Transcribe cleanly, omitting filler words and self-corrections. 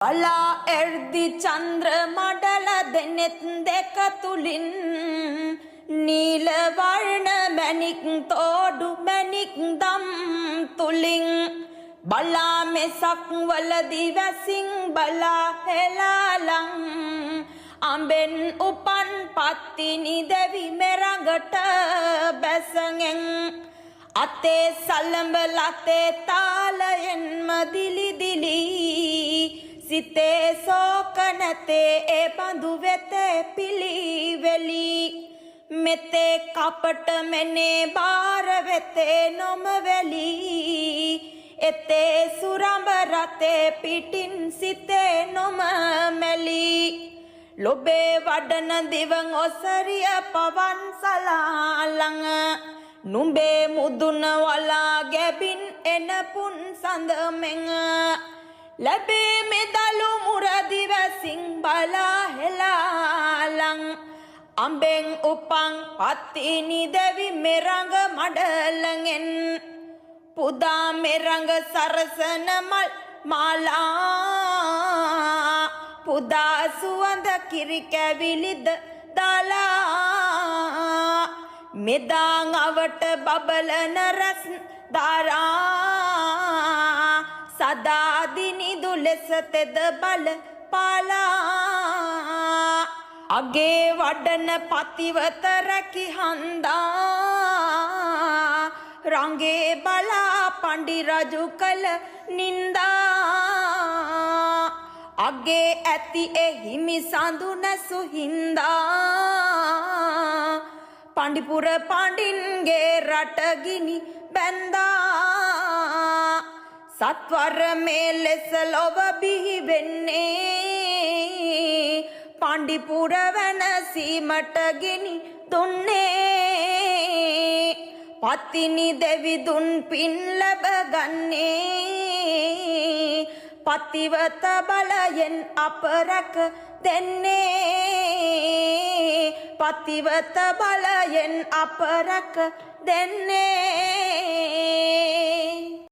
බලා එර්දි චන්ද්‍ර මඩල දෙනෙත් දෙක තුලින් නීල වර්ණ මැණික් තෝඩු මැණික් දම් තුලින් බලා මෙසක් වලදි වැසින් බලා හෙලාලං අඹෙන් උපන් පත්තිනි දෙවි මෙරඟට බැසගෙන් අතේ සලඹ ලතේ තාලයෙන්ම දිලි දිලි සිතේ සෝක නැතේ ඒ බඳු වෙතේ පිළිවෙලි මෙතේ කපට මෙනේ බාර වෙතේ නොම වෙලි එතේ සුරඹ රතේ පිටින් සිතේ නොම මෙලි ලොබේ වඩන දිවන් ඔසරිය පවන් සලාලං නුඹේ මුදුන වලා ගැබින් එන පුන් සඳ මෙන් ලැබේ මෙදලු මුරදි වැසින් බලා හෙලාලං අඹෙන් උපන් පත්තිනි දෙවි මෙරඟ මඩලගෙන් පුදා මෙරඟ සරසන මල් මාලා පුදා සුවඳ කිරි කැවිලිද දාලා මෙදාං අවට බබලන රස් ධාරා සදා දිනිදු ලෙස තෙද බල පාලා අගේ වඩන පතිවත රැකි හන්දා රංගේ බලා පණ්ඩි රජු කළ නින්දා අගේ ඇති එහිමි සඳුන සුහින්දා පණ්ඩිපුර පණ්ඩින්ගේ රට ගිනි බැන්දා සත්වර මේ ලෙස ලොව බිහි වෙන්නේ පණ්ඩිපුර වෙනසීමට ගිනි දුන්නේ පත්තිනි දෙවි දුන් පින් ලැබ ගන්නේ පතිවත බලයෙන් අප රැක දෙන්නේ පතිවත බලයෙන් අප රැක දෙන්නේ